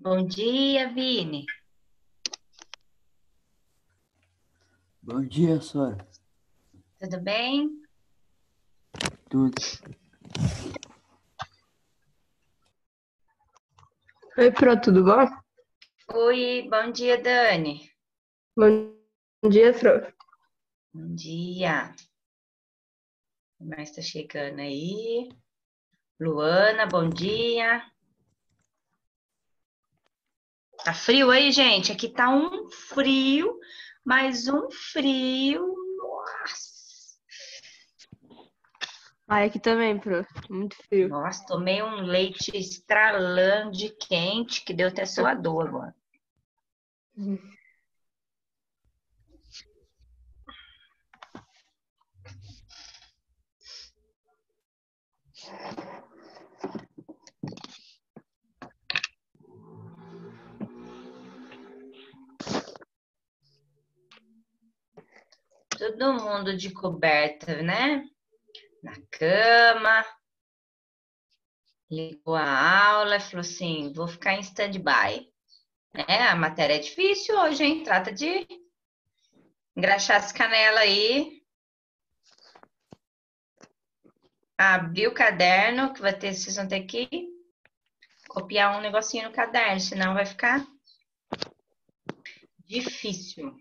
Bom dia, Vini. Bom dia, Sora. Tudo bem? Tudo. Oi, Pro, tudo bom? Oi, bom dia, Dani. Bom dia, Pro. Bom dia. Quem mais tá chegando aí? Luana, bom dia. Tá frio aí, gente? Aqui tá um frio, mais um frio. Nossa! Aqui também, Pro. Muito frio. Nossa, tomei um leite estralando de quente, que deu até suador agora. Todo mundo de coberta, né? Na cama. Ligou a aula e falou assim, vou ficar em stand-by. A matéria é difícil hoje, hein? Trata de engraxar as canelas aí. Abrir o caderno, que vai ter, vocês vão ter que copiar um negocinho no caderno, senão vai ficar difícil.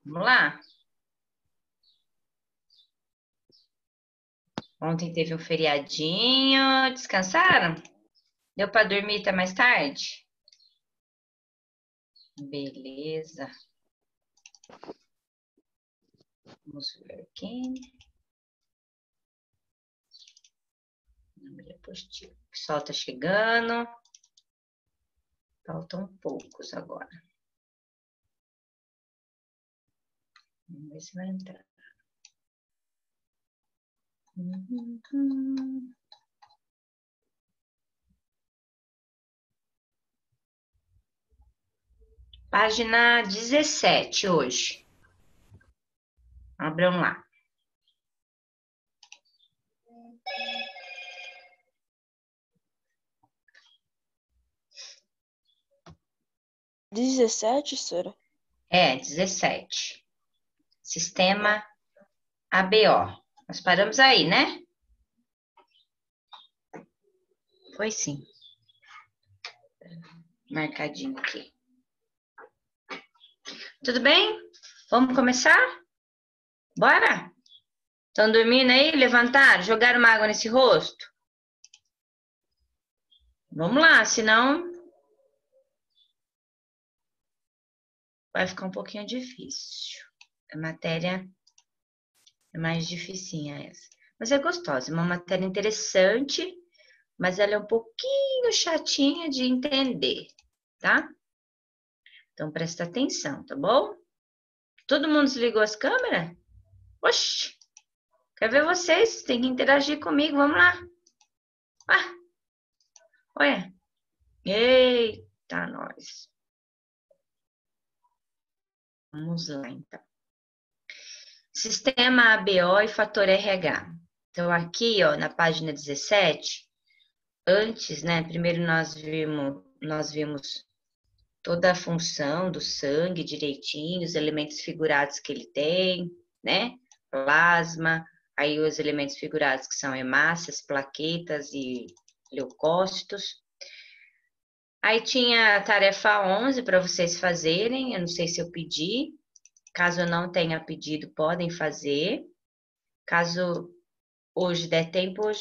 Vamos lá? Ontem teve um feriadinho, descansaram? Deu para dormir até mais tarde? Beleza. Vamos ver aqui. O pessoal tá chegando. Faltam poucos agora. Vamos ver se vai entrar. Página 17 hoje. Abram lá. Dezessete, Sora? 17. Sistema ABO. Nós paramos aí, né? Foi sim. Marcadinho aqui. Tudo bem? Vamos começar? Bora? Estão dormindo aí? Levantaram? Jogaram uma água nesse rosto? Vamos lá, senão vai ficar um pouquinho difícil. A matéria é mais dificinha essa. Mas é gostosa, é uma matéria interessante, mas ela é um pouquinho chatinha de entender, tá? Então presta atenção, tá bom? Todo mundo desligou as câmeras? Oxi! Quero ver vocês, tem que interagir comigo, vamos lá. Ah! Olha! Eita, nós! Vamos lá, então. Sistema ABO e fator RH. Então, aqui, ó, na página 17, antes, né, primeiro nós vimos toda a função do sangue direitinho, os elementos figurados que ele tem, né? Plasma, aí os elementos figurados que são hemácias, plaquetas e leucócitos. Aí tinha a tarefa 11 para vocês fazerem, eu não sei se eu pedi. Caso eu não tenha pedido, podem fazer. Caso hoje der tempo, a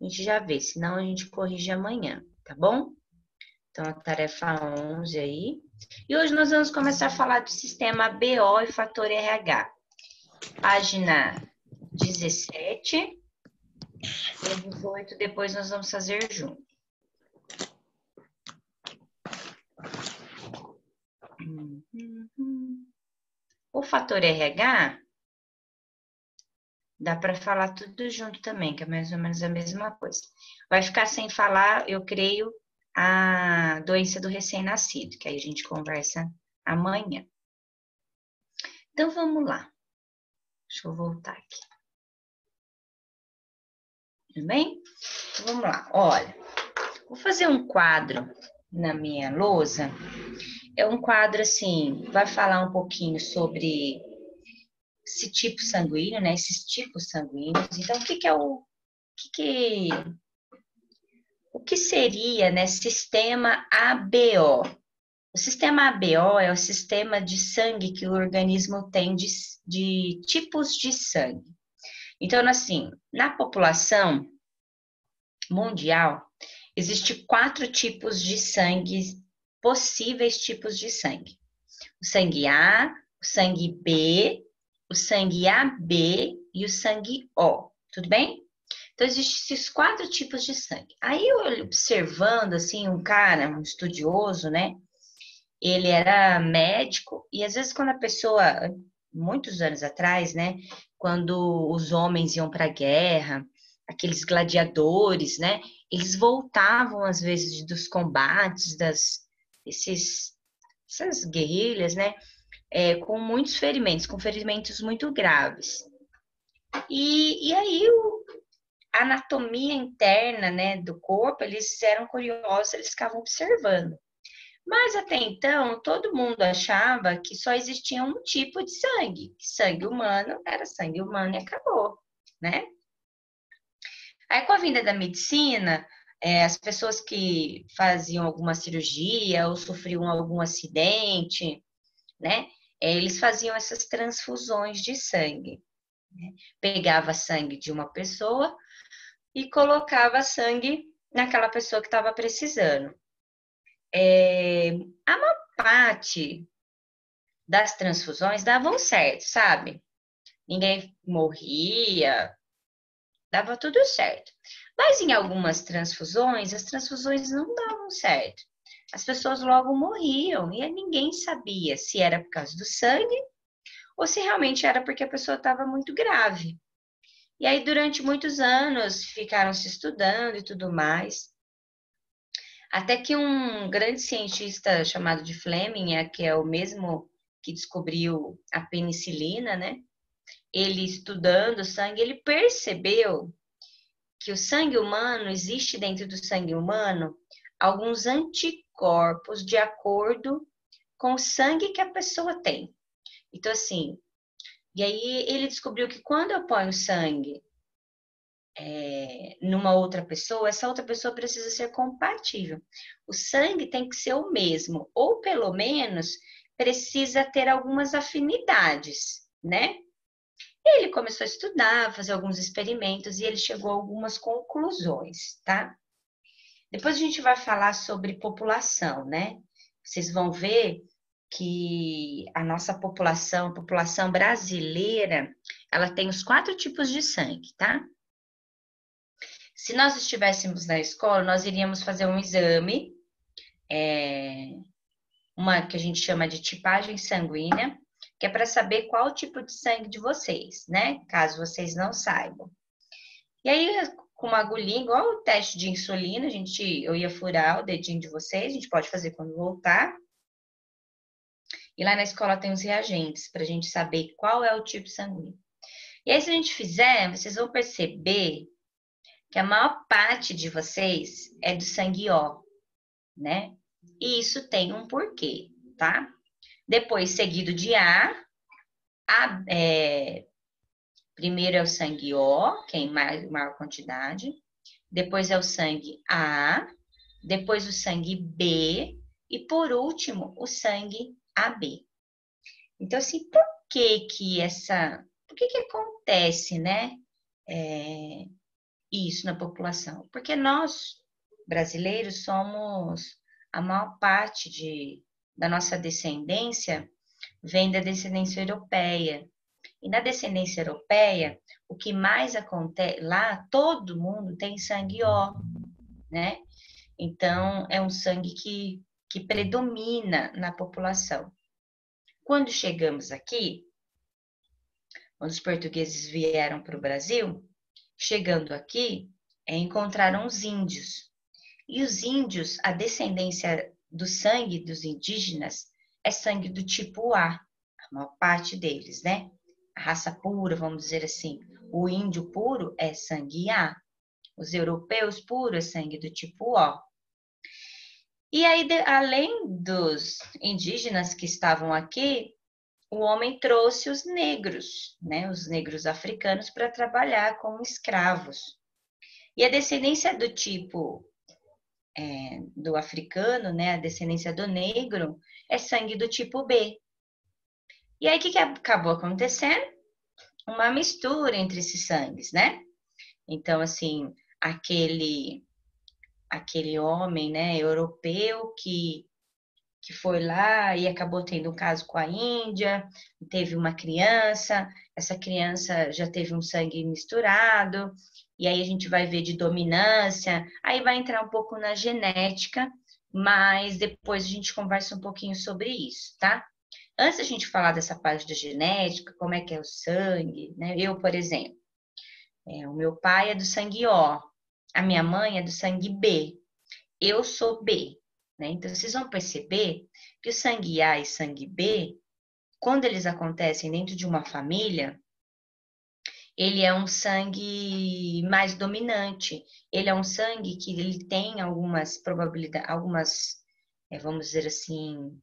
gente já vê, senão a gente corrige amanhã, tá bom? Então, a tarefa 11 aí. E hoje nós vamos começar a falar do sistema BO e fator RH. Página 17 e 18, depois nós vamos fazer junto. O fator RH, dá para falar tudo junto também, que é mais ou menos a mesma coisa. Vai ficar sem falar, eu creio, a doença do recém-nascido, que aí a gente conversa amanhã. Então, vamos lá. Deixa eu voltar aqui. Tudo bem? Então, vamos lá. Olha, Vou fazer um quadro na minha lousa. É um quadro assim, vai falar um pouquinho sobre esse tipo sanguíneo, né? Esses tipos sanguíneos. Então, o que que é o que seria, né, sistema ABO? O sistema ABO é o sistema de sangue que o organismo tem de tipos de sangue. Então, assim, na população mundial, existem 4 tipos de sangue, possíveis tipos de sangue. O sangue A, o sangue B, o sangue AB e o sangue O. Tudo bem? Então, existem esses 4 tipos de sangue. Aí, eu observando, assim, um cara, um estudioso, né? Ele era médico e, às vezes, quando a pessoa, muitos anos atrás, né? Quando os homens iam para a guerra, aqueles gladiadores, né? Eles voltavam, às vezes, dos combates, essas guerrilhas, né? Com muitos ferimentos, com ferimentos muito graves. E aí, a anatomia interna, né, do corpo, eles eram curiosos, eles ficavam observando. Mas até então, todo mundo achava que só existia um tipo de sangue. Sangue humano era sangue humano e acabou, né? Aí, com a vinda da medicina, as pessoas que faziam alguma cirurgia ou sofriam algum acidente, né? Eles faziam essas transfusões de sangue. Né? Pegava sangue de uma pessoa e colocava sangue naquela pessoa que estava precisando. A maior parte das transfusões davam certo, sabe? Ninguém morria, dava tudo certo. Mas em algumas transfusões, as transfusões não davam certo. As pessoas logo morriam e ninguém sabia se era por causa do sangue ou se realmente era porque a pessoa estava muito grave. E aí, durante muitos anos, ficaram se estudando e tudo mais. Até que um grande cientista chamado de Fleming, que é o mesmo que descobriu a penicilina, né? Ele estudando o sangue, ele percebeu que o sangue humano, existe dentro do sangue humano alguns anticorpos de acordo com o sangue que a pessoa tem. Então, assim, e aí ele descobriu que quando eu ponho sangue numa outra pessoa, essa outra pessoa precisa ser compatível. O sangue tem que ser o mesmo, ou pelo menos precisa ter algumas afinidades, né? Ele começou a estudar, fazer alguns experimentos e ele chegou a algumas conclusões, tá? Depois a gente vai falar sobre população, né? Vocês vão ver que a nossa população, a população brasileira, ela tem os 4 tipos de sangue, tá? Se nós estivéssemos na escola, nós iríamos fazer um exame, uma que a gente chama de tipagem sanguínea, que é para saber qual o tipo de sangue de vocês, né? Caso vocês não saibam. E aí, com uma agulhinha, igual o teste de insulina, eu ia furar o dedinho de vocês, a gente pode fazer quando voltar. E lá na escola tem os reagentes, para a gente saber qual é o tipo sanguíneo. E aí, se a gente fizer, vocês vão perceber que a maior parte de vocês é do sangue O, né? E isso tem um porquê, tá? Depois, seguido de primeiro é o sangue O, que é em maior quantidade. Depois é o sangue A, depois o sangue B e, por último, o sangue AB. Então, assim, por que acontece, né? Isso na população? Porque nós, brasileiros, somos a maior parte da nossa descendência vem da descendência europeia. E na descendência europeia, o que mais acontece lá, todo mundo tem sangue O, né? Então, é um sangue que predomina na população. Quando chegamos aqui, quando os portugueses vieram para o Brasil, chegando aqui, encontraram os índios. E os índios, a descendência do sangue dos indígenas é sangue do tipo A, a maior parte deles, né? A raça pura, vamos dizer assim. O índio puro é sangue A. Os europeus puros é sangue do tipo O. E aí, além dos indígenas que estavam aqui, o homem trouxe os negros, né? Os negros africanos para trabalhar como escravos. E a descendência do tipo do africano, né? A descendência do negro é sangue do tipo B. E aí, o que acabou acontecendo? Uma mistura entre esses sangues, né? Então, assim, aquele homem, né, europeu que foi lá e acabou tendo um caso com a Índia, teve uma criança, essa criança já teve um sangue misturado, e aí a gente vai ver de dominância, aí vai entrar um pouco na genética, mas depois a gente conversa um pouquinho sobre isso, tá? Antes da gente falar dessa parte da genética, como é que é o sangue, né? Eu, por exemplo, o meu pai é do sangue O, a minha mãe é do sangue B, eu sou B, né? Então, vocês vão perceber que o sangue A e sangue B, quando eles acontecem dentro de uma família, ele é um sangue mais dominante. Ele é um sangue que ele tem algumas probabilidades, vamos dizer assim,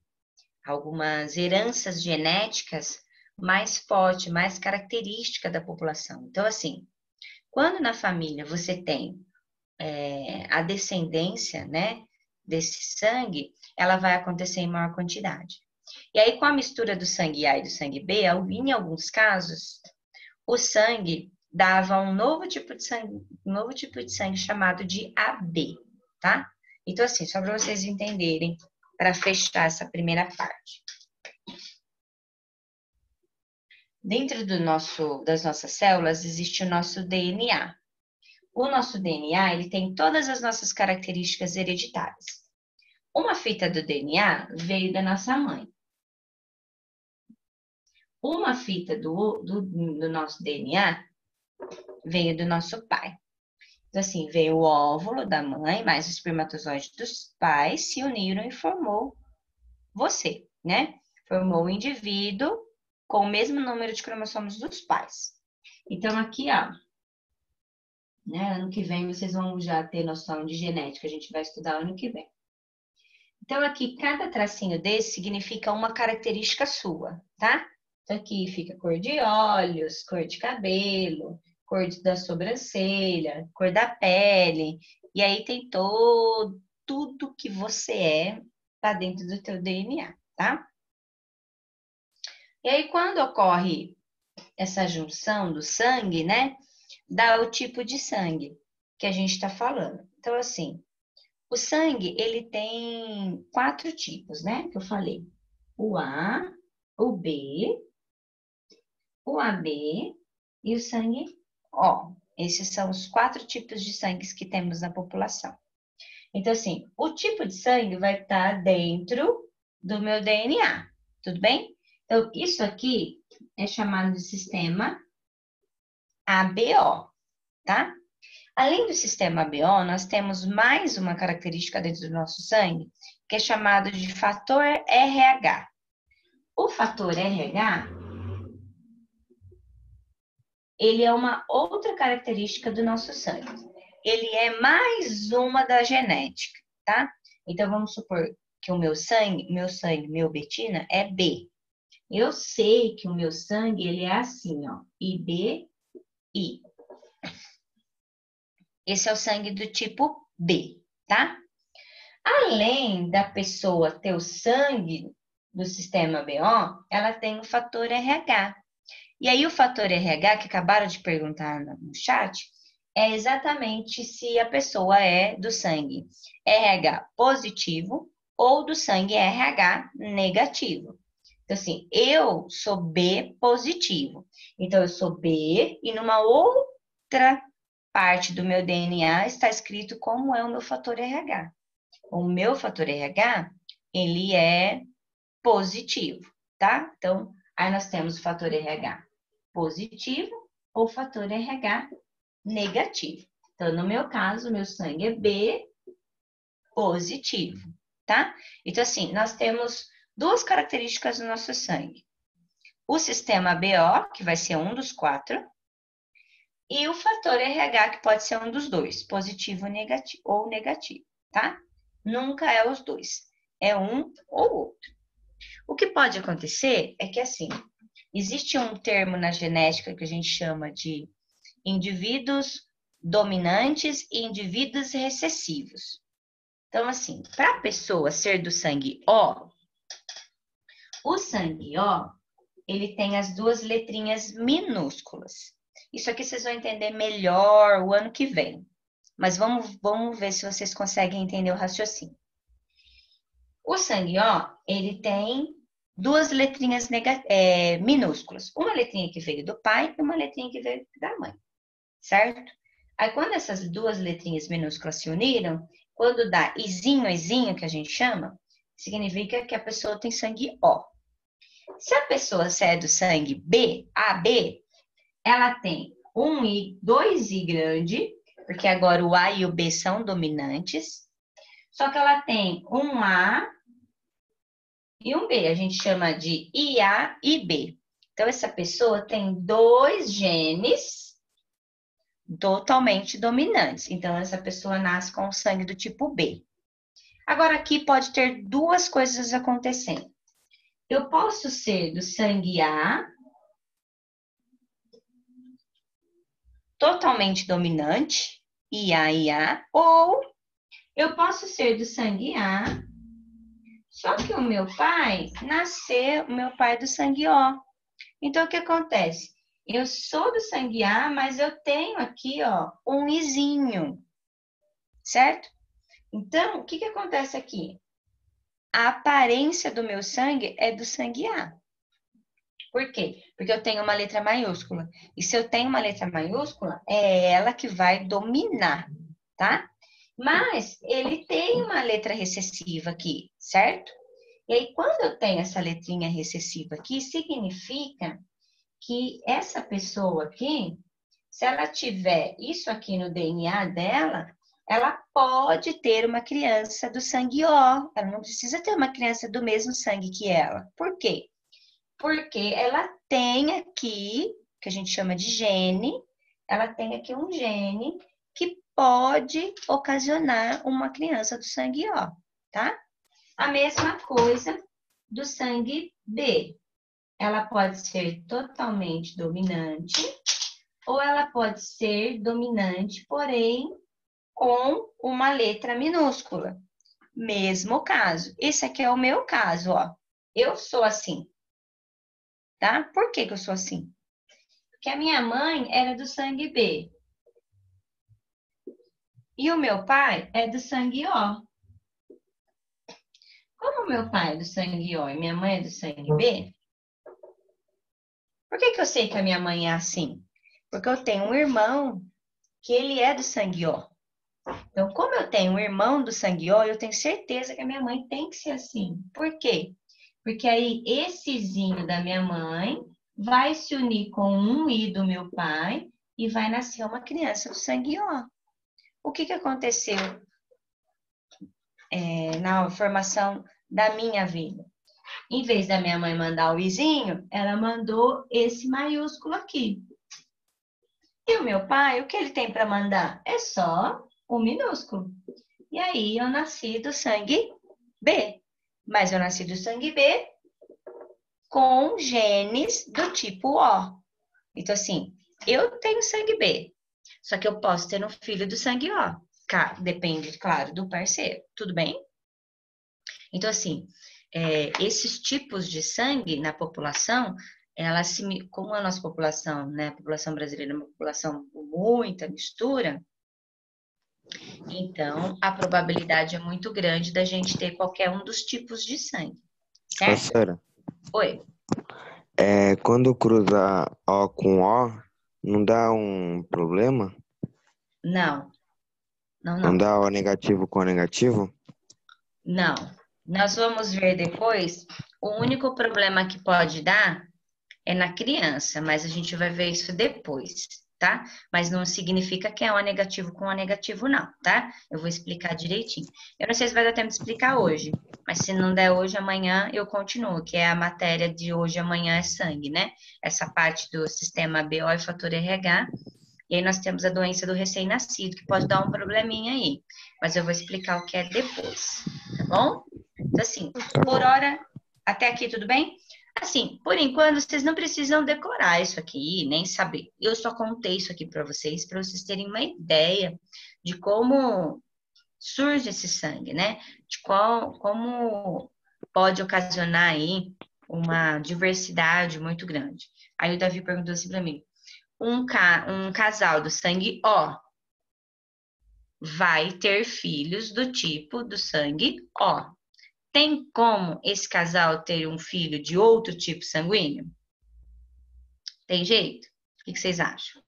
algumas heranças genéticas mais fortes, mais característica da população. Então, assim, quando na família você tem a descendência, né, desse sangue, ela vai acontecer em maior quantidade. E aí, com a mistura do sangue A e do sangue B, em alguns casos, o sangue dava um novo tipo de sangue chamado de AB, tá? Então, assim, só para vocês entenderem, para fechar essa primeira parte. Dentro das nossas células existe o nosso DNA. O nosso DNA, ele tem todas as nossas características hereditárias. Uma fita do DNA veio da nossa mãe. Uma fita do nosso DNA veio do nosso pai. Então, assim, veio o óvulo da mãe, mais o espermatozoide dos pais, se uniram e formou você, né? Formou o indivíduo com o mesmo número de cromossomos dos pais. Então, aqui, ó, né? Ano que vem vocês vão já ter noção de genética, a gente vai estudar ano que vem. Então, aqui, cada tracinho desse significa uma característica sua, tá? Então, aqui fica cor de olhos, cor de cabelo, cor da sobrancelha, cor da pele. E aí tem tudo que você tá dentro do teu DNA, tá? E aí, quando ocorre essa junção do sangue, né? Dá o tipo de sangue que a gente está falando. Então, assim, o sangue, ele tem 4 tipos, né? Que eu falei. O A, o B, o AB e o sangue O. Esses são os 4 tipos de sangue que temos na população. Então, assim, o tipo de sangue vai estar dentro do meu DNA, tudo bem? Então, isso aqui é chamado de sistema ABO, tá? Além do sistema ABO, nós temos mais uma característica dentro do nosso sangue, que é chamado de fator RH. O fator RH, ele é uma outra característica do nosso sangue. Ele é mais uma da genética, tá? Então, vamos supor que o meu sangue, meu betina, é B. Eu sei que o meu sangue, ele é assim, ó, IBI. Esse é o sangue do tipo B, tá? Além da pessoa ter o sangue do sistema BO, ela tem o fator RH. E aí, o fator RH, que acabaram de perguntar no chat, é exatamente se a pessoa é do sangue RH positivo ou do sangue RH negativo. Então, assim, eu sou B positivo. Então, eu sou B e numa outra parte do meu DNA está escrito como é o meu fator RH. O meu fator RH, ele é positivo, tá? Então, aí nós temos o fator RH positivo ou fator RH negativo. Então, no meu caso, meu sangue é B positivo, tá? Então, assim, nós temos 2 características no nosso sangue. O sistema BO, que vai ser um dos 4, e o fator RH, que pode ser um dos 2, positivo ou negativo, tá? Nunca é os dois. É um ou outro. O que pode acontecer é que, assim, existe um termo na genética que a gente chama de indivíduos dominantes e indivíduos recessivos. Então, assim, para a pessoa ser do sangue O, o sangue O, ele tem as duas letrinhas minúsculas. Isso aqui vocês vão entender melhor o ano que vem. Mas vamos ver se vocês conseguem entender o raciocínio. O sangue O, ele tem duas letrinhas minúsculas. Uma letrinha que veio do pai e uma letrinha que veio da mãe, certo? Aí, quando essas duas letrinhas minúsculas se uniram, quando dá izinho, que a gente chama, significa que a pessoa tem sangue O. Se a pessoa é do sangue B, AB, ela tem um I, dois I grande, porque agora o A e o B são dominantes, só que ela tem um A e um B, a gente chama de IA e B. Então, essa pessoa tem dois genes totalmente dominantes. Então, essa pessoa nasce com o sangue do tipo B. Agora, aqui pode ter duas coisas acontecendo. Eu posso ser do sangue A, totalmente dominante, IA, ou eu posso ser do sangue A, só que o meu pai é do sangue O. Então, o que acontece? Eu sou do sangue A, mas eu tenho aqui, ó, um Izinho, certo? Então, o que acontece aqui? A aparência do meu sangue é do sangue A. Por quê? Porque eu tenho uma letra maiúscula. E se eu tenho uma letra maiúscula, é ela que vai dominar, tá? Mas ele tem uma letra recessiva aqui, certo? E aí, quando eu tenho essa letrinha recessiva aqui, significa que essa pessoa aqui, se ela tiver isso aqui no DNA dela, ela pode ter uma criança do sangue O. Ela não precisa ter uma criança do mesmo sangue que ela. Por quê? Porque ela tem aqui, que a gente chama de gene, ela tem aqui um gene que pode ocasionar uma criança do sangue O, tá? A mesma coisa do sangue B. Ela pode ser totalmente dominante ou ela pode ser dominante, porém com uma letra minúscula. Mesmo caso. Esse aqui é o meu caso, ó. Eu sou assim, tá? Por que eu sou assim? Porque a minha mãe era do sangue B. E o meu pai é do sangue O. Como o meu pai é do sangue O e minha mãe é do sangue B, por que eu sei que a minha mãe é assim? Porque eu tenho um irmão que ele é do sangue O. Então, como eu tenho um irmão do sangue O, eu tenho certeza que a minha mãe tem que ser assim. Por quê? Porque aí essezinho da minha mãe vai se unir com um I do meu pai e vai nascer uma criança do sangue O. O que aconteceu na formação da minha vida? Em vez da minha mãe mandar o izinho, ela mandou esse maiúsculo aqui. E o meu pai, o que ele tem para mandar? É só o minúsculo. E aí eu nasci do sangue B. Mas eu nasci do sangue B com genes do tipo O. Então, assim, eu tenho sangue B, só que eu posso ter um filho do sangue O. Depende, claro, do parceiro. Tudo bem? Então, assim, esses tipos de sangue na população, como a nossa população, né, a população brasileira é uma população com muita mistura, então a probabilidade é muito grande da gente ter qualquer um dos tipos de sangue, certo? Professora, Oi. quando cruza O com O, não dá um problema? Não. Não dá O negativo com O negativo? Não. Nós vamos ver depois, o único problema que pode dar é na criança, mas a gente vai ver isso depois, tá? Mas não significa que é O negativo com O negativo, não, tá? Eu vou explicar direitinho. Eu não sei se vai dar tempo de explicar hoje, mas se não der hoje, amanhã eu continuo, que é a matéria de hoje, amanhã é sangue, né? Essa parte do sistema BO e fator RH. E aí nós temos a doença do recém-nascido, que pode dar um probleminha aí. Mas eu vou explicar o que é depois, tá bom? Então, assim, por hora, até aqui tudo bem? Assim, por enquanto, vocês não precisam decorar isso aqui, nem saber. Eu só contei isso aqui para vocês terem uma ideia de como surge esse sangue, né? De como pode ocasionar aí uma diversidade muito grande. Aí o Davi perguntou assim para mim: um casal do sangue O vai ter filhos do tipo do sangue O. Tem como esse casal ter um filho de outro tipo sanguíneo? Tem jeito? O que vocês acham?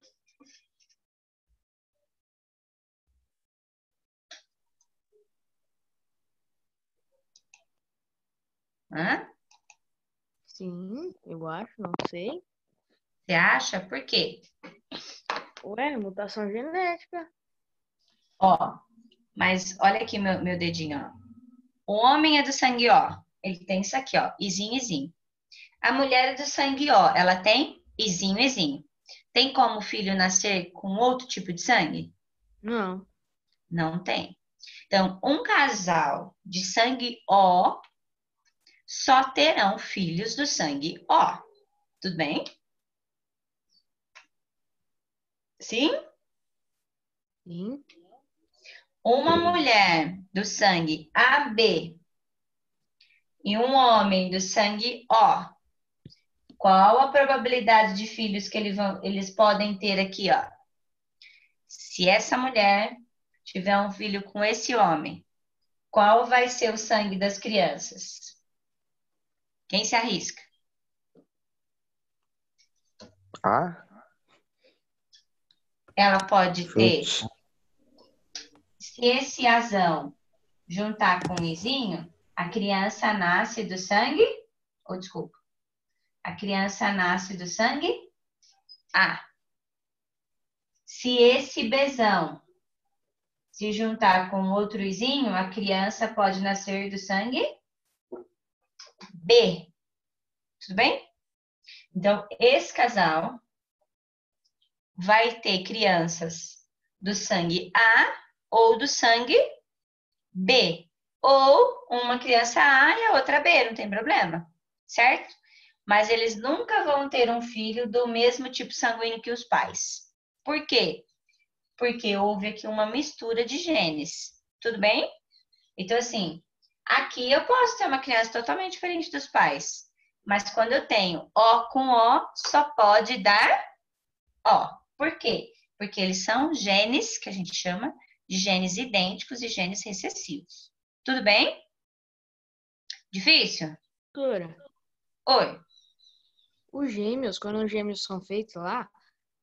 Hã? Sim, eu acho, não sei. Você acha? Por quê? Ué, mutação genética. Ó, mas olha aqui meu dedinho, ó. O homem é do sangue O. Ele tem isso aqui, ó. Izinho, izinho. A mulher é do sangue O. Ela tem izinho, izinho. Tem como o filho nascer com outro tipo de sangue? Não. Não tem. Então, um casal de sangue O só terão filhos do sangue O. Tudo bem? Sim? Sim. Uma mulher do sangue AB e um homem do sangue O. Qual a probabilidade de filhos que eles podem ter aqui, ó? Se essa mulher tiver um filho com esse homem, qual vai ser o sangue das crianças? Quem se arrisca? Ah, Ela pode ter, chute. se esse azão juntar com o izinho, a criança nasce do sangue, ou desculpa, a criança nasce do sangue A. Se esse bezão se juntar com outro izinho, a criança pode nascer do sangue B. Tudo bem? Então, esse casal vai ter crianças do sangue A ou do sangue B. Ou uma criança A e a outra B, não tem problema, certo? Mas eles nunca vão ter um filho do mesmo tipo sanguíneo que os pais. Por quê? Porque houve aqui uma mistura de genes. Tudo bem? Então, assim, aqui eu posso ter uma criança totalmente diferente dos pais. Mas quando eu tenho O com O, só pode dar O. Por quê? Porque eles são genes, que a gente chama de genes idênticos e genes recessivos. Tudo bem? Difícil? Doutora, Oi. os gêmeos, quando os gêmeos são feitos lá,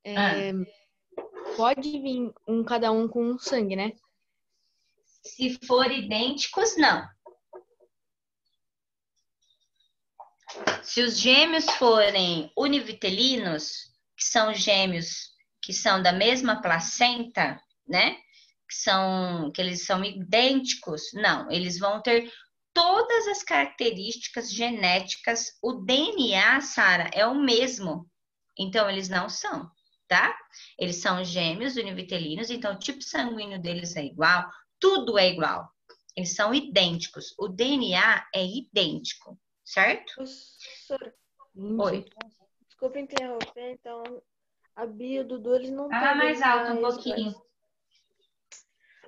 Ah, pode vir cada um com um sangue, né? se for idênticos, não. Se os gêmeos forem univitelinos, que são gêmeos que são da mesma placenta, né? Que eles são idênticos, não, eles vão ter todas as características genéticas, o DNA, Sara, é o mesmo. Então, eles não são, tá? Eles são gêmeos univitelinos, então o tipo sanguíneo deles é igual, tudo é igual. Eles são idênticos, o DNA é idêntico, certo? Professora, Oi. desculpa interromper, então a Bia e o Dudu, eles não Fala têm mais alto um DNA pouquinho.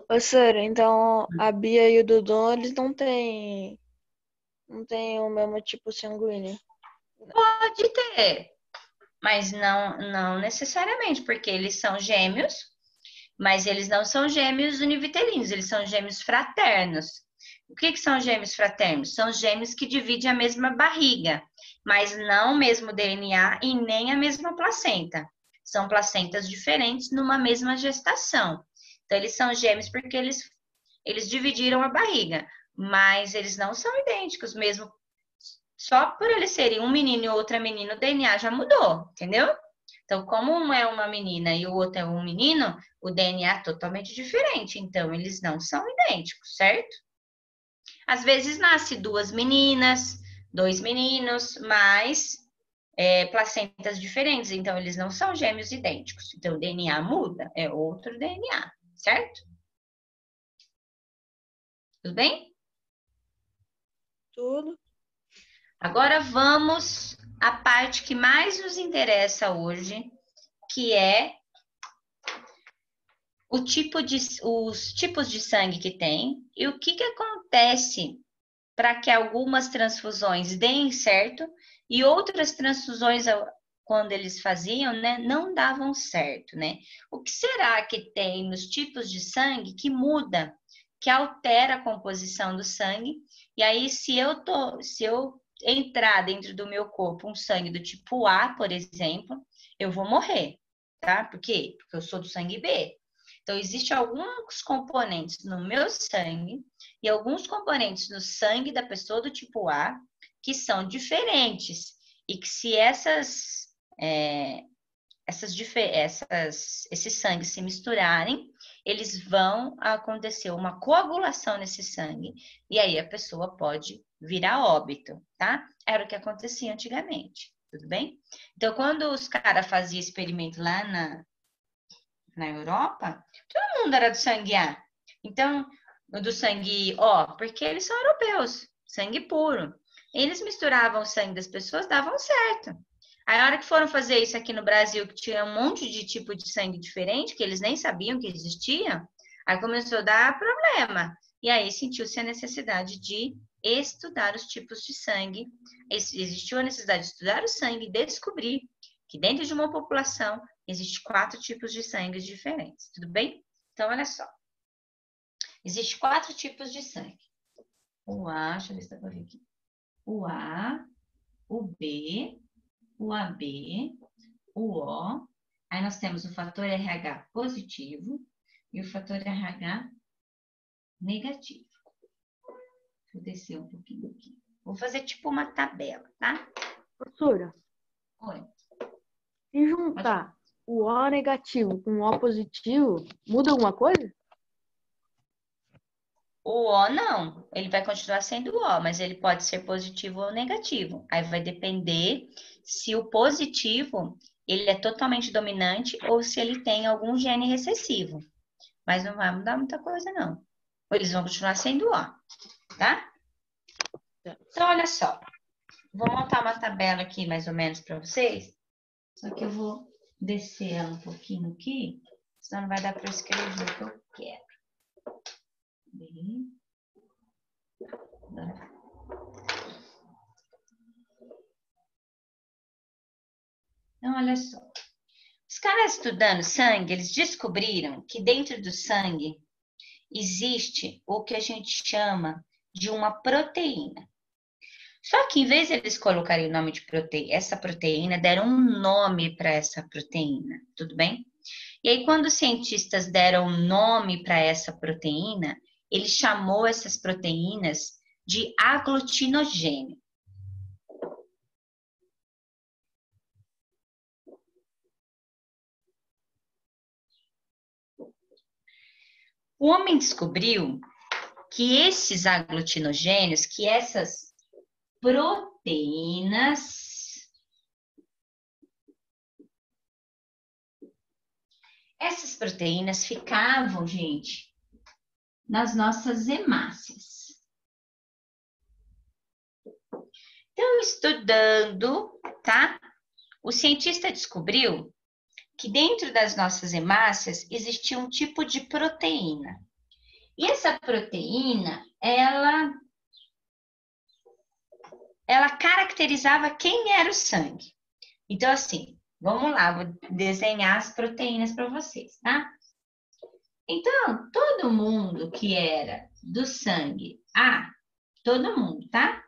Professora, então a Bia e o Dudu, eles não têm o mesmo tipo sanguíneo. Pode ter, mas não necessariamente, porque eles são gêmeos, mas eles não são gêmeos univitelinos, eles são gêmeos fraternos. O que são gêmeos fraternos? São gêmeos que dividem a mesma barriga, mas não o mesmo DNA e nem a mesma placenta. São placentas diferentes numa mesma gestação. Então, eles são gêmeos porque eles dividiram a barriga, mas eles não são idênticos, mesmo só por eles serem um menino e outra menina, o DNA já mudou, entendeu? Então, como um é uma menina e o outro é um menino, o DNA é totalmente diferente. Então, eles não são idênticos, certo? Às vezes nasce duas meninas, dois meninos, mas placentas diferentes, então eles não são gêmeos idênticos. Então o DNA muda, é outro DNA, certo? Tudo bem? Tudo. Agora vamos à parte que mais nos interessa hoje, que é os tipos de sangue que tem e o que acontece para que algumas transfusões deem certo e outras transfusões, quando eles faziam, né, não davam certo, né? O que será que tem nos tipos de sangue que muda, que altera a composição do sangue? E aí, se eu entrar dentro do meu corpo um sangue do tipo A, por exemplo, eu vou morrer, tá? Por quê? Porque eu sou do sangue B. Então, existem alguns componentes no meu sangue e alguns componentes no sangue da pessoa do tipo A que são diferentes e que se esses sangues se misturarem, eles vão acontecer uma coagulação nesse sangue e aí a pessoa pode virar óbito, tá? Era o que acontecia antigamente, tudo bem? Então, quando os caras faziam experimento lá na Europa, todo mundo era do sangue A. Então, do sangue O, porque eles são europeus, sangue puro. Eles misturavam o sangue das pessoas, davam certo. Aí, a hora que foram fazer isso aqui no Brasil, que tinha um monte de tipo de sangue diferente, que eles nem sabiam que existia, aí começou a dar problema. E aí sentiu-se a necessidade de estudar os tipos de sangue. Existiu a necessidade de estudar o sangue e descobrir que dentro de uma população existem 4 tipos de sangue diferentes, tudo bem? Então, olha só. Existem 4 tipos de sangue. O A, deixa eu ver se dá para ver aqui. O A, o B, o AB, o O. Aí nós temos o fator RH positivo e o fator RH negativo. Vou descer um pouquinho aqui. Vou fazer tipo uma tabela, tá? Professora, Oi. se juntar o O negativo com o O positivo, muda alguma coisa? O O não, ele vai continuar sendo O, mas ele pode ser positivo ou negativo. Aí vai depender se o positivo ele é totalmente dominante ou se ele tem algum gene recessivo. Mas não vai mudar muita coisa, não. Eles vão continuar sendo O, tá? Então, olha só. Vou montar uma tabela aqui, mais ou menos, para vocês. Só que eu vou descer ela um pouquinho aqui, senão não vai dar para eu escrever o que eu quero. Bem. Então, olha só. Os caras estudando sangue, eles descobriram que dentro do sangue existe o que a gente chama de uma proteína. Só que em vez de eles colocarem o nome de essa proteína, deram um nome para essa proteína, tudo bem? E aí, quando os cientistas deram nome para essa proteína, ele chamou essas proteínas de aglutinogênio. O homem descobriu que esses aglutinogênios, que essas proteínas, ficavam, gente, nas nossas hemácias. Então, estudando, tá? O cientista descobriu que dentro das nossas hemácias existia um tipo de proteína. E essa proteína, ela caracterizava quem era o sangue. Então, assim, vamos lá, vou desenhar as proteínas para vocês, tá? Então, todo mundo que era do sangue A, todo mundo, tá?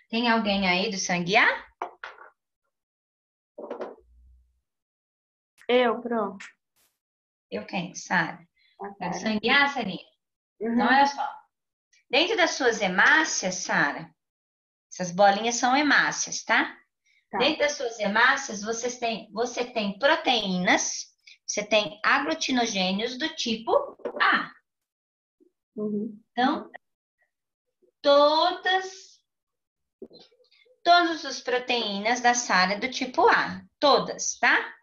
Tem alguém aí do sangue A? Eu, pronto. Eu quem? Sara? É do Sara. sangue A, Sarinha? Uhum. Então, olha só. Dentro das suas hemácias, Sara, essas bolinhas são hemácias, tá? Tá. Dentro das suas hemácias, você tem proteínas, você tem aglutinogênios do tipo A. Uhum. Então, todas todas as proteínas da Sara do tipo A. Todas, tá?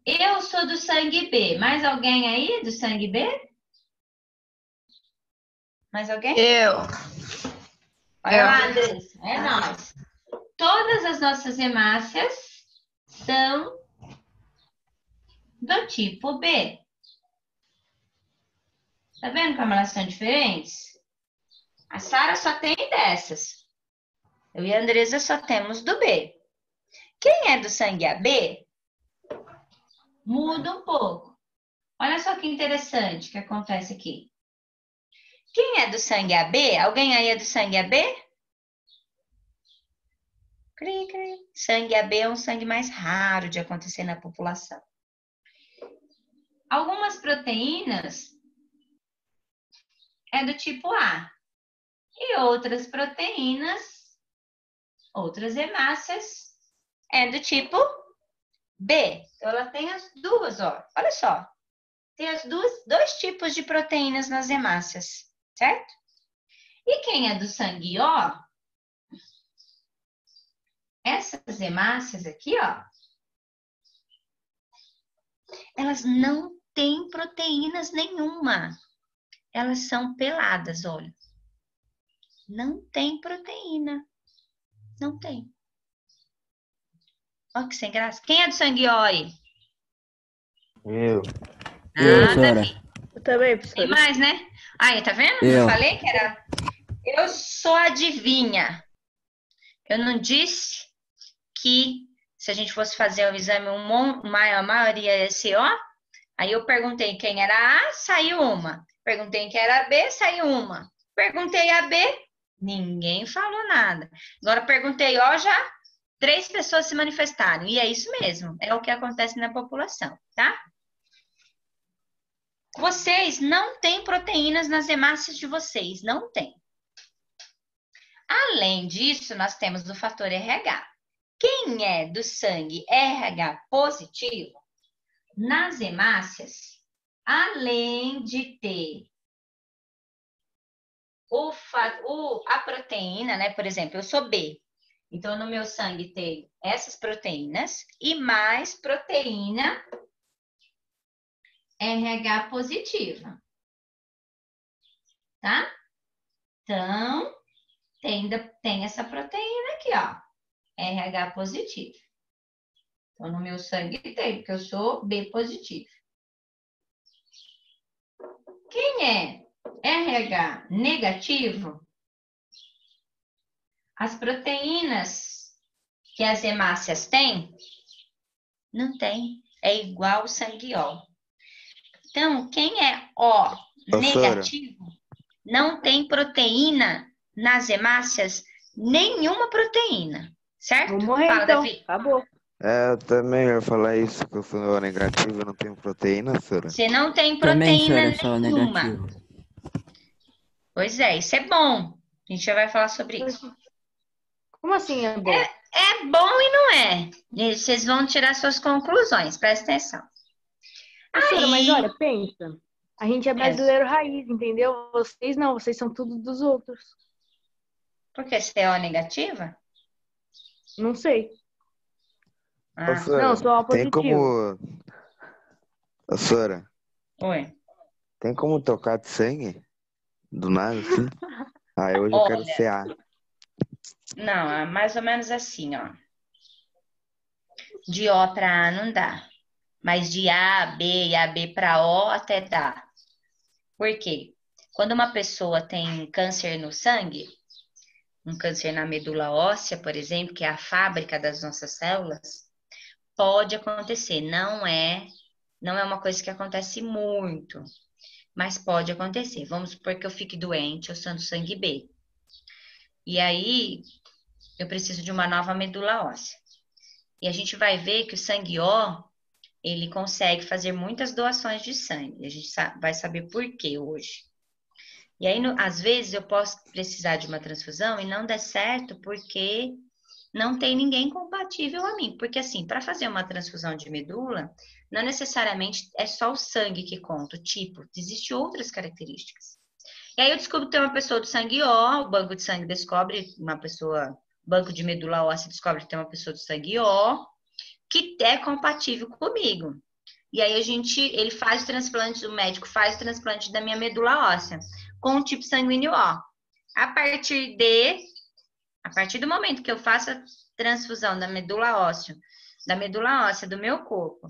Eu sou do sangue B. Mais alguém aí do sangue B? Mais alguém? Eu. Olha lá, Andressa. É nós. Todas as nossas hemácias são do tipo B. Tá vendo como elas são diferentes? A Sara só tem dessas. Eu e a Andresa só temos do B. Quem é do sangue AB, muda um pouco. Olha só que interessante que acontece aqui. Quem é do sangue AB? Alguém aí é do sangue AB? Cri, cri. Sangue AB é um sangue mais raro de acontecer na população. Algumas proteínas é do tipo A. E outras proteínas, outras hemácias, é do tipo B. Então, ela tem as duas, ó. Olha só. Tem dois tipos de proteínas nas hemácias, certo? E quem é do sangue O, essas hemácias aqui, ó, elas não têm proteínas nenhuma. Elas são peladas, olha. Não tem proteína. Não tem. Olha que sem graça. Quem é do sangue O aí? Eu. Professora. Eu também, Tem professora. mais, né? Aí, tá vendo? Eu. Eu falei que era... Eu sou adivinha. Eu não disse que se a gente fosse fazer o exame, a maioria é CO? Aí eu perguntei quem era A, saiu uma. Perguntei quem era B, saiu uma. Perguntei a B, ninguém falou nada. Agora perguntei O, já 3 pessoas se manifestaram. E é isso mesmo, é o que acontece na população, tá? Vocês não têm proteínas nas hemácias de vocês, não tem. Além disso, nós temos o fator RH. Quem é do sangue RH positivo, nas hemácias, além de ter a proteína, né? Por exemplo, eu sou B. Então, no meu sangue tem essas proteínas e mais proteína RH positiva. Tá? Então, tem essa proteína aqui, ó. RH positivo. Então, no meu sangue tem, porque eu sou B positivo. Quem é RH negativo, as proteínas que as hemácias têm, não tem. É igual o sangue O. Então, quem é O negativo, não tem proteína nas hemácias, nenhuma proteína. Certo? Vou morrer Fala, então. Davi. Acabou. Eu também ia falar isso, que eu sou O negativo, eu não tenho proteína, professora. Você não tem Também, proteína senhora, sou nenhuma. negativo. Pois é, isso é bom. A gente já vai falar sobre isso. Como assim é bom? É bom e não é. E vocês vão tirar suas conclusões, presta atenção. Professora, mas Aí, olha, pensa. A gente é brasileiro raiz, entendeu? Vocês não, vocês são tudo dos outros. por que você é O negativa? Não sei. Ah, Professora, Não, eu sou O tem positivo. como... Professora, oi. tem como trocar de sangue? Do nada, assim? Ah, hoje eu quero Olha. ser A. Não, é mais ou menos assim, ó. De O para A não dá. Mas de A a B e AB para O até dá. Por quê? Quando uma pessoa tem câncer no sangue, um câncer na medula óssea, por exemplo, que é a fábrica das nossas células, pode acontecer. Não é uma coisa que acontece muito, mas pode acontecer. Vamos supor que eu fique doente, eu sou do sangue B. E aí, eu preciso de uma nova medula óssea. E a gente vai ver que o sangue O, ele consegue fazer muitas doações de sangue. A gente vai saber por quê hoje. E aí, às vezes, eu posso precisar de uma transfusão e não der certo porque não tem ninguém compatível a mim. Porque, assim, para fazer uma transfusão de medula, não necessariamente é só o sangue que conta, o tipo, existem outras características. E aí eu descubro que tem uma pessoa do sangue O, o banco de sangue descobre uma pessoa, banco de medula óssea descobre que tem uma pessoa do sangue O, que é compatível comigo. E aí ele faz o transplante, o médico faz o transplante da minha medula óssea com o tipo sanguíneo O. A partir do momento que eu faço a transfusão da medula óssea do meu corpo,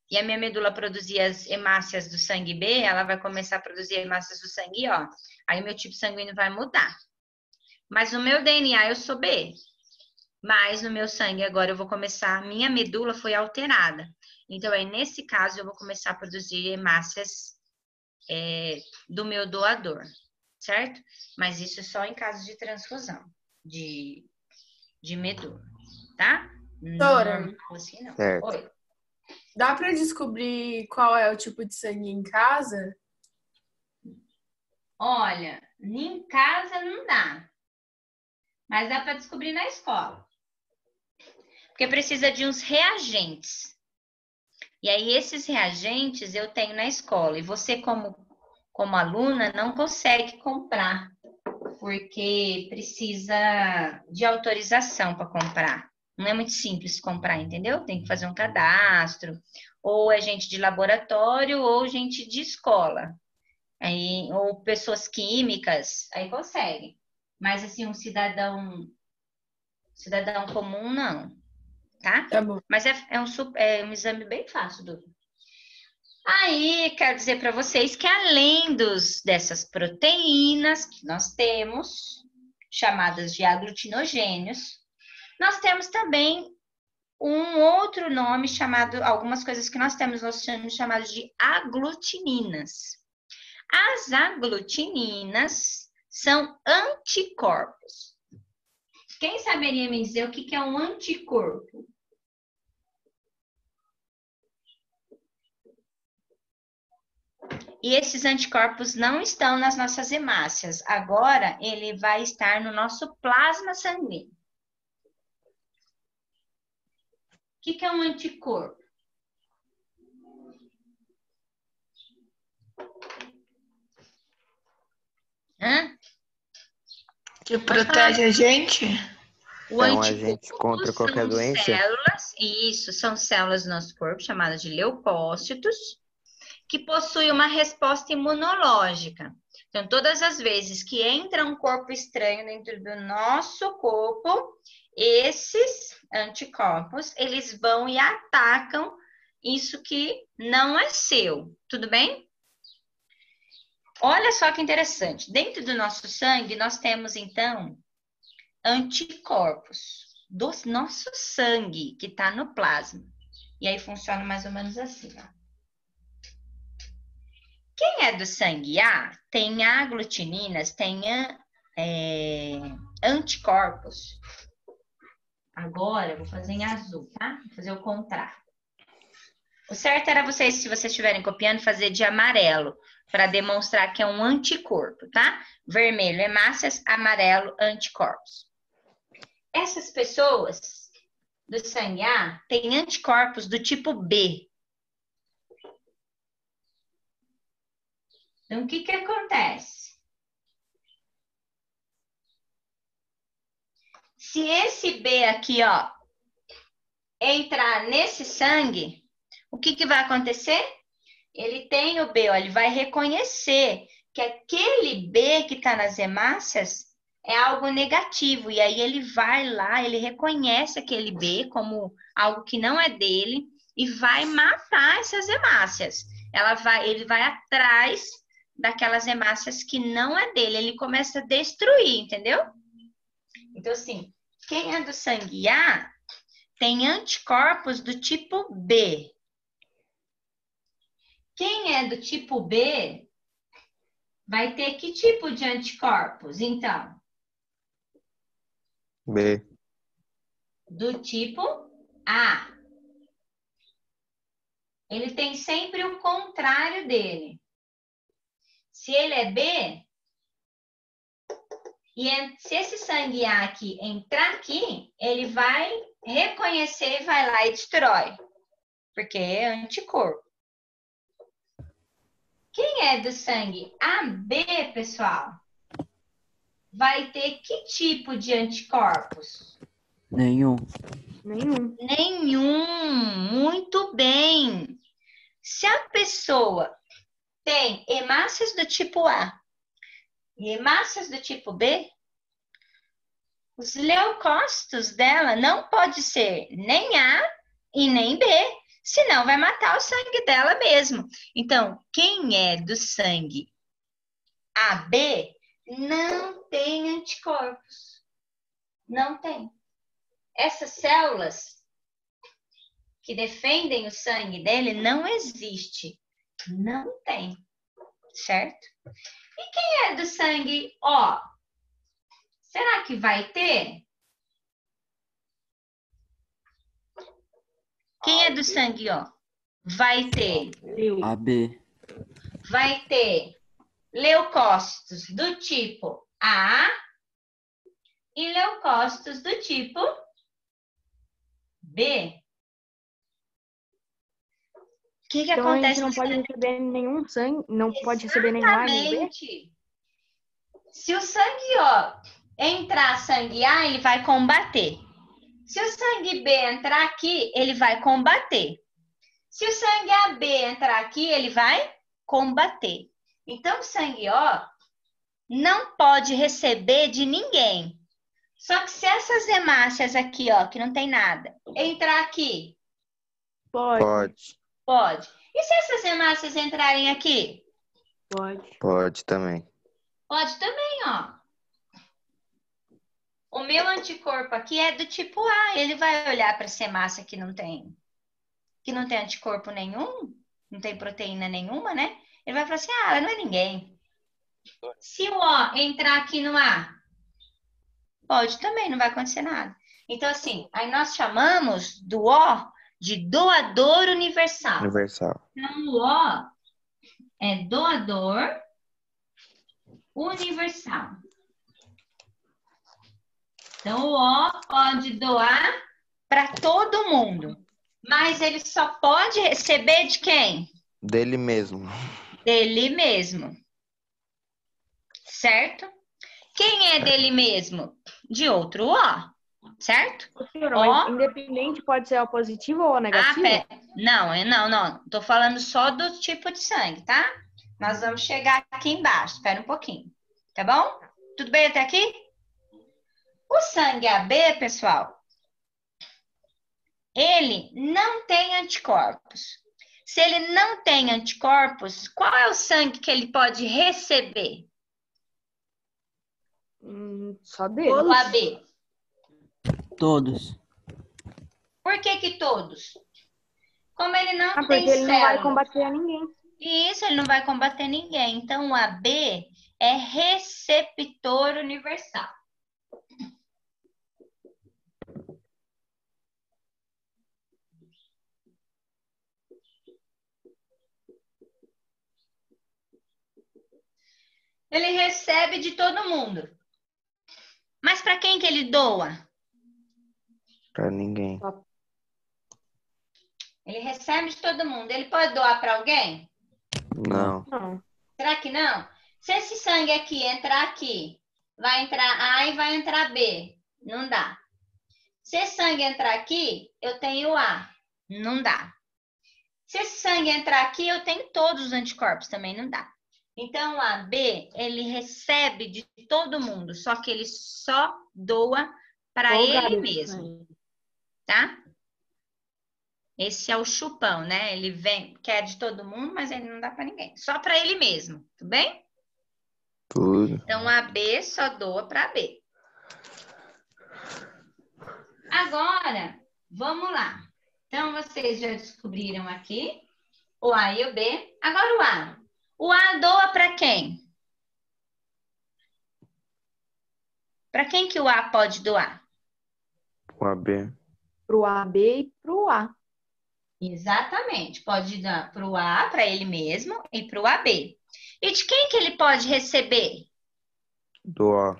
e a minha medula produzir as hemácias do sangue B, ela vai começar a produzir hemácias do sangue O. Aí o meu tipo sanguíneo vai mudar. Mas no meu DNA eu sou B. Mas no meu sangue agora eu vou começar, minha medula foi alterada. Então aí nesse caso eu vou começar a produzir hemácias do meu doador, certo? Mas isso só em caso de transfusão de medula, tá? Doutora, Não, assim não. Certo. Oi. dá para descobrir qual é o tipo de sangue em casa? Olha, em casa não dá, mas dá para descobrir na escola. Porque precisa de uns reagentes. E aí esses reagentes eu tenho na escola. E você, como aluna, não consegue comprar, porque precisa de autorização para comprar. Não é muito simples comprar, entendeu? Tem que fazer um cadastro. Ou é gente de laboratório, ou gente de escola. Aí, ou pessoas químicas, aí consegue. Mas assim, um cidadão comum, não. Tá? Tá bom. Mas é um exame bem fácil, Dudu. Aí, quero dizer para vocês que além dessas proteínas que nós temos, chamadas de aglutinogênios, nós temos também um outro nome chamado, algumas coisas que nós temos chamados de aglutininas. As aglutininas são anticorpos. Quem saberia me dizer o que é um anticorpo? E esses anticorpos não estão nas nossas hemácias. Agora, ele vai estar no nosso plasma sanguíneo. O que é um anticorpo? Que protege a gente? O É um agente anticorpo contra qualquer são doença? são células do nosso corpo, chamadas de leucócitos, que possuem uma resposta imunológica. Então, todas as vezes que entra um corpo estranho dentro do nosso corpo, esses anticorpos, eles vão e atacam isso que não é seu. Tudo bem? Olha só que interessante. Dentro do nosso sangue, nós temos, então, anticorpos do nosso sangue, que está no plasma. E aí funciona mais ou menos assim, ó. Quem é do sangue A tem aglutininas, tem anticorpos. Agora, eu vou fazer em azul, tá? Vou fazer o contrário. O certo era vocês, se vocês estiverem copiando, fazer de amarelo, para demonstrar que é um anticorpo, tá? Vermelho, hemácias, amarelo, anticorpos. Essas pessoas do sangue A têm anticorpos do tipo B. Então, o que acontece? Se esse B aqui, ó, entrar nesse sangue, o que vai acontecer? Ele tem o B, ó, ele vai reconhecer que aquele B que está nas hemácias é algo negativo. E aí ele vai lá, ele reconhece aquele B como algo que não é dele e vai matar essas hemácias. Ele vai atrás daquelas hemácias que não é dele. Ele começa a destruir, entendeu? Então, assim, quem é do sangue A tem anticorpos do tipo B. Quem é do tipo B vai ter que tipo de anticorpos, então? B. Do tipo A. Ele tem sempre o contrário dele. Se ele é B, e se esse sangue A aqui entrar aqui, ele vai reconhecer e vai lá e destrói. Porque é anticorpo. Quem é do sangue AB, pessoal, vai ter que tipo de anticorpos? Nenhum. Nenhum. Nenhum. Muito bem. Se a pessoa tem hemácias do tipo A e hemácias do tipo B, os leucócitos dela não pode ser nem A e nem B, senão vai matar o sangue dela mesmo. Então, quem é do sangue AB não tem anticorpos. Não tem. Essas células que defendem o sangue dele não existe. Não tem. Certo? E quem é do sangue O? Será que vai ter? Quem é do sangue O? Vai ter. AB. Vai ter leucócitos do tipo A e leucócitos do tipo B. O que Então a acontece? gente não pode receber nenhum sangue, não pode receber nenhum A nem B? Exatamente. Se o sangue O entrar sangue A, ele vai combater. Se o sangue B entrar aqui, ele vai combater. Se o sangue AB entrar aqui, ele vai combater. Então, o sangue O não pode receber de ninguém. Só que se essas hemácias aqui, ó, que não tem nada, entrar aqui, Pode. pode. E se essas hemácias entrarem aqui? Pode. Pode também. Pode também, ó. O meu anticorpo aqui é do tipo A. Ele vai olhar para essa hemácia que não tem anticorpo nenhum, não tem proteína nenhuma, né? Ele vai falar assim, ah, ela não é ninguém. Se o O entrar aqui no A, pode também, não vai acontecer nada. Então, assim, aí nós chamamos do O de doador universal. Universal. Então, o O é doador universal. Então, o O pode doar para todo mundo. Mas ele só pode receber de quem? Dele mesmo. Dele mesmo. Certo? Quem é dele mesmo? De outro O. Certo? Professora, Ó. mas independente pode ser O positivo ou O negativo? Não. Tô falando só do tipo de sangue, tá? Nós vamos chegar aqui embaixo. Espera um pouquinho. Tá bom? Tudo bem até aqui? O sangue AB, pessoal, ele não tem anticorpos. Se ele não tem anticorpos, qual é o sangue que ele pode receber? Só dele. O AB. Todos. Por que todos? Como ele não Porque tem ele não vai célula. combater a ninguém. Isso, ele não vai combater ninguém. Então, o AB é receptor universal. Ele recebe de todo mundo. Mas para quem que ele doa? Pra ninguém. Ele recebe de todo mundo. Ele pode doar para alguém? Não. Não. Será que não? Se esse sangue aqui, vai entrar A e vai entrar B. Não dá. Se esse sangue entrar aqui, eu tenho A. Não dá. Se esse sangue entrar aqui, eu tenho todos os anticorpos. Também não dá. Então, o AB, ele recebe de todo mundo, só que ele só doa para ele mesmo, tá? Esse é o chupão, né? Ele quer de todo mundo, mas ele não dá para ninguém. Só para ele mesmo, tudo bem? Tudo. Então, o AB só doa para B. Agora, vamos lá. Então, vocês já descobriram aqui o A e o B. Agora o A. O A doa para quem? Para quem que o A pode doar? O AB. Pro AB e pro A. Exatamente. Pode dar para o A, para ele mesmo, e para o AB. E de quem que ele pode receber? Do O.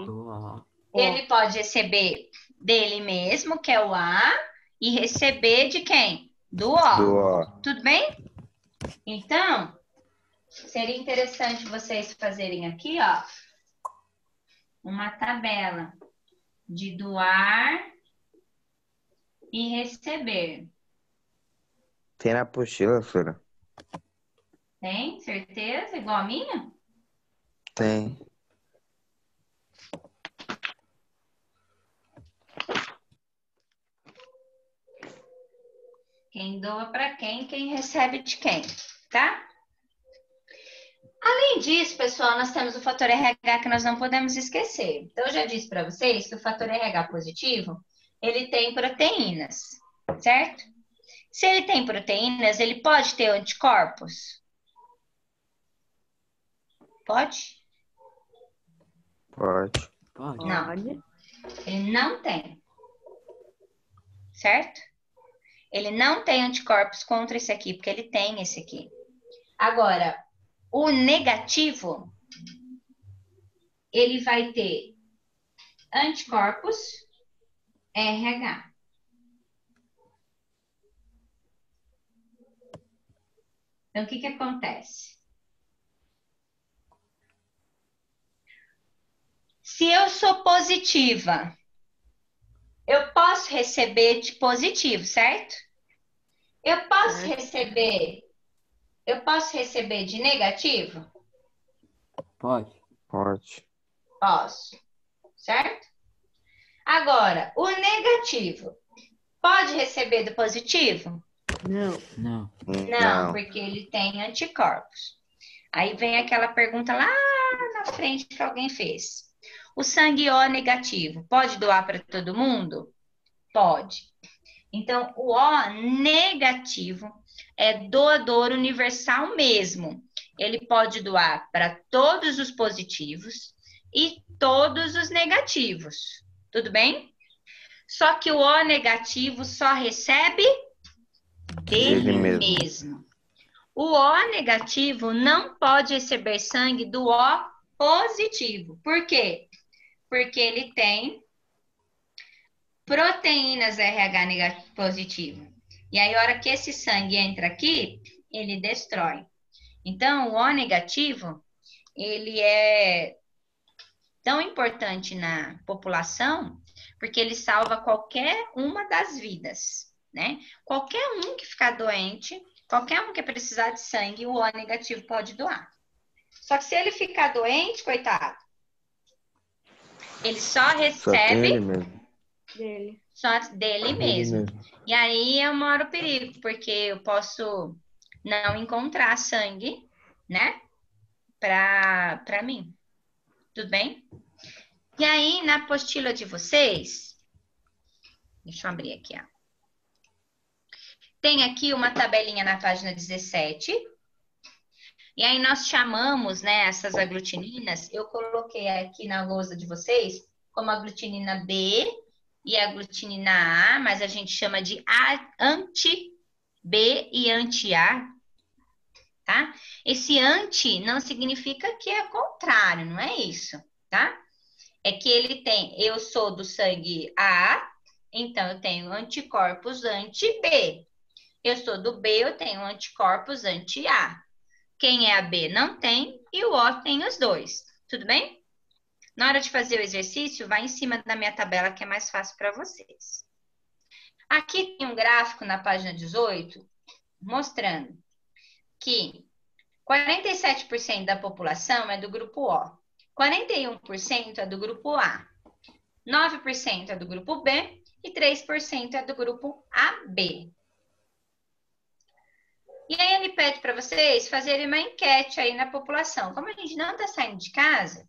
Do A. Ele pode receber dele mesmo, que é o A, e receber de quem? Do O. Do O. Tudo bem? Então, seria interessante vocês fazerem aqui, ó, uma tabela de doar e receber. Tem na apostila, Flora? Tem certeza? Igual a minha? Tem. Quem doa para quem, quem recebe de quem, tá? Além disso, pessoal, nós temos o fator RH que nós não podemos esquecer. Então, eu já disse para vocês que o fator RH positivo, ele tem proteínas, certo? Se ele tem proteínas, ele pode ter anticorpos? Pode? Pode. Pode. Não. Pode. Ele não tem. Certo? Ele não tem anticorpos contra esse aqui, porque ele tem esse aqui. Agora, o negativo, ele vai ter anticorpos RH. Então, o que acontece? Se eu sou positiva, eu posso receber de positivo, certo? Eu posso receber de negativo? Pode. Pode. Posso, certo? Agora, o negativo pode receber do positivo? Não. Não. Não, porque ele tem anticorpos. Aí vem aquela pergunta lá na frente que alguém fez. O sangue O negativo pode doar para todo mundo? Pode. Então, o O negativo é doador universal mesmo. Ele pode doar para todos os positivos e todos os negativos. Tudo bem? Só que o O negativo só recebe dele mesmo. O O negativo não pode receber sangue do O positivo. Por quê? Porque ele tem proteínas RH negativo, positivo. E aí, a hora que esse sangue entra aqui, ele destrói. Então, o O negativo, ele é tão importante na população, porque ele salva qualquer uma das vidas, né? Qualquer um que ficar doente, qualquer um que precisar de sangue, o O negativo pode doar. Só que se ele ficar doente, coitado, ele só recebe Dele. só dele mesmo. E aí é o maior perigo, porque eu posso não encontrar sangue, né? Para mim. Tudo bem? E aí, na apostila de vocês, deixa eu abrir aqui, ó. Tem aqui uma tabelinha na página 17. E aí nós chamamos, né, essas aglutininas, eu coloquei aqui na lousa de vocês como aglutinina B e aglutinina A, mas a gente chama de anti-B e anti-A, tá? Esse anti não significa que é contrário, não é isso, tá? É que ele tem, eu sou do sangue A, então eu tenho anticorpos anti-B. Eu sou do B, eu tenho anticorpos anti-A. Quem é a B não tem e o O tem os dois. Tudo bem? Na hora de fazer o exercício, vai em cima da minha tabela que é mais fácil para vocês. Aqui tem um gráfico na página 18 mostrando que 47% da população é do grupo O, 41% é do grupo A, 9% é do grupo B e 3% é do grupo AB. E aí ele pede para vocês fazerem uma enquete aí na população. Como a gente não está saindo de casa,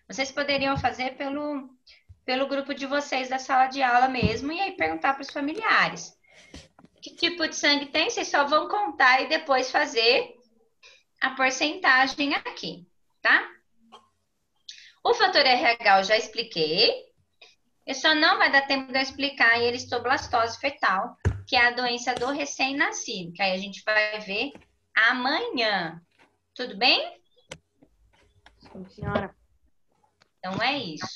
vocês poderiam fazer pelo grupo de vocês da sala de aula mesmo e aí perguntar para os familiares. Que tipo de sangue tem? Vocês só vão contar e depois fazer a porcentagem aqui, tá? O fator RH eu já expliquei. Eu só não vai dar tempo de eu explicar a eristoblastose fetal, que é a doença do recém-nascido, que aí a gente vai ver amanhã. Tudo bem? Sim, senhora. Então é isso.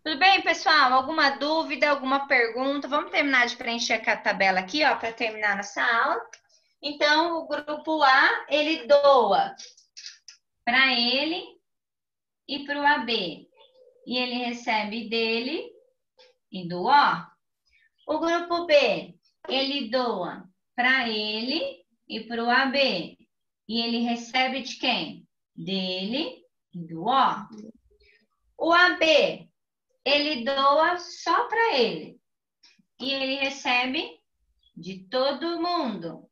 Tudo bem, pessoal? pessoal? Alguma dúvida, alguma pergunta? Vamos terminar de preencher a tabela aqui, ó, para terminar nossa aula. Então, o grupo A, ele doa para ele e para o AB. E ele recebe dele e do O. O grupo B, ele doa para ele e para o AB. E ele recebe de quem? Dele e do O. O AB, ele doa só para ele. E ele recebe de todo mundo.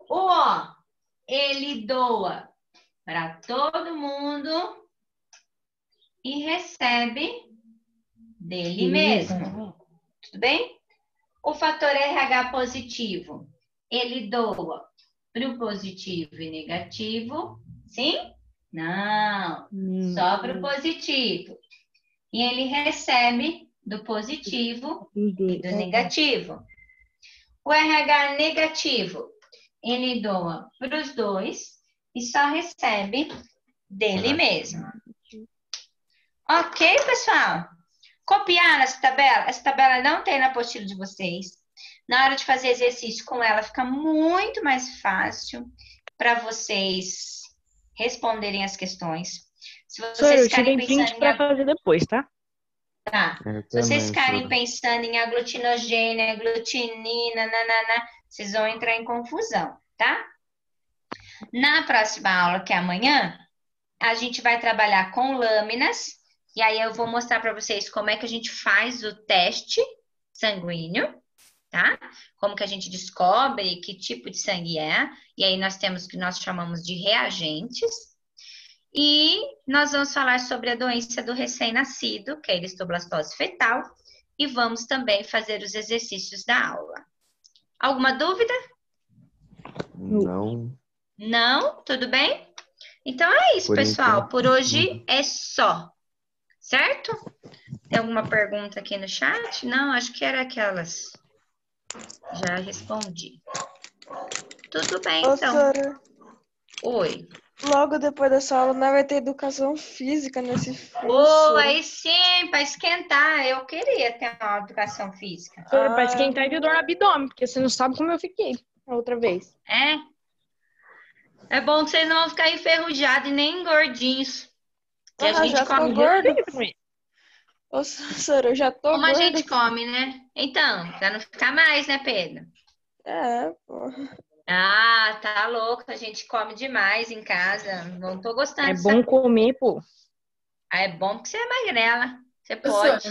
O O, ele doa para todo mundo e recebe dele mesmo. Tudo bem? O fator RH positivo, ele doa para o positivo e negativo. Sim? Não. Só para o positivo. E ele recebe do positivo e do negativo. O RH negativo, ele doa para os dois e só recebe dele mesmo. Ok, pessoal? Copiar essa tabela? Essa tabela não tem na apostila de vocês. Na hora de fazer exercício com ela, fica muito mais fácil para vocês responderem as questões. Se vocês ficarem pensando para fazer depois, tá? Tá. Se vocês ficarem pensando em aglutinogênio, aglutinina, nanana, vocês vão entrar em confusão, tá? Na próxima aula, que é amanhã, a gente vai trabalhar com lâminas. E aí eu vou mostrar para vocês como é que a gente faz o teste sanguíneo, tá? Como que a gente descobre que tipo de sangue é. E aí nós temos o que nós chamamos de reagentes. E nós vamos falar sobre a doença do recém-nascido, que é a eristoblastose fetal. E vamos também fazer os exercícios da aula. Alguma dúvida? Não. Não? Tudo bem? Então é isso, pessoal. Por hoje é só. Certo? Tem alguma pergunta aqui no chat? Não, acho que era aquelas. Já respondi. Tudo bem, então. Doutora, Oi. logo depois dessa aula, nós vai ter educação física nesse curso. Oh, aí sim, para esquentar. Eu queria ter uma educação física. Para esquentar e ter dor no abdômen, porque você não sabe como eu fiquei a outra vez. É? É bom que vocês não vão ficar enferrujados e nem gordinhos. Que a gente já tô come. gorda. Ô, professora, eu já tô Como a gorda. gente come, né? Então, pra não ficar mais, né, Pedro? Pô. Ah, tá louco. A gente come demais em casa. Não tô gostando É dessa bom comer, pô. Ah, é bom porque você é magrela. Você pode.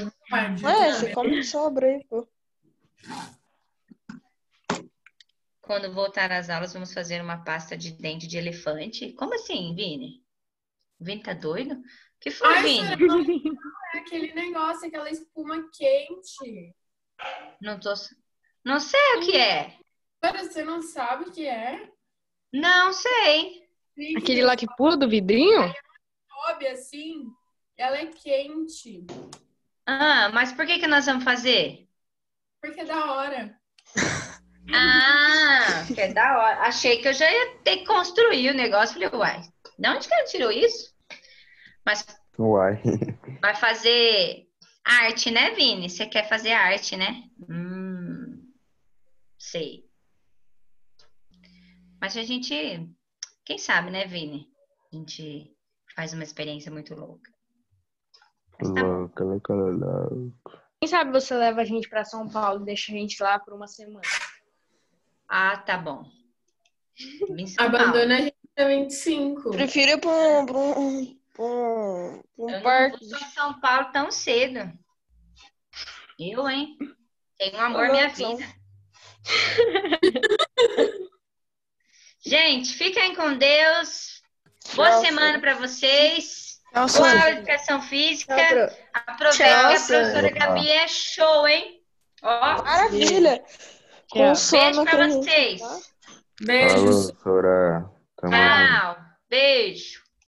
Você come de sobra aí, pô. Quando voltar às aulas, vamos fazer uma pasta de dente de elefante. Como assim, Vini? O Vini tá doido? O que foi, Ai, Vini? senhora, não é aquele negócio, aquela espuma quente. Não sei o que é. Senhora, você não sabe o que é? Não sei. Aquele lá que pula do vidrinho? Sobe assim, ela é quente. Ah, mas por que nós vamos fazer? Porque é da hora. Ah, que é da hora. Achei que eu já ia ter que construir o negócio. Falei, uai, de onde que ela tirou isso? Mas Uai. vai fazer arte, né, Vini? Você quer fazer arte, né? Sei. Mas a gente, quem sabe, né, Vini? A gente faz uma experiência muito louca. Mas tá bom. Louca. Quem sabe você leva a gente pra São Paulo e deixa a gente lá por uma semana. Ah, tá bom. Vim em São Abandona a gente a 25. Prefiro ir pra um Paulo. Eu não parque. vou pra São Paulo tão cedo. Eu, hein? Tenho um amor à Ô, minha loucão. vida. Gente, fiquem com Deus. Boa Tchau, semana para vocês. Tchau, Boa aula de Sônia. educação física. Tchau, Aproveita Tchau, que a Sônia. professora Gabi é show, hein? Ó, Maravilha. Com Tchau. sono beijo para pra gente, vocês. tá? Beijo. Falou, Sora. Tamo junto. Tchau. Beijo.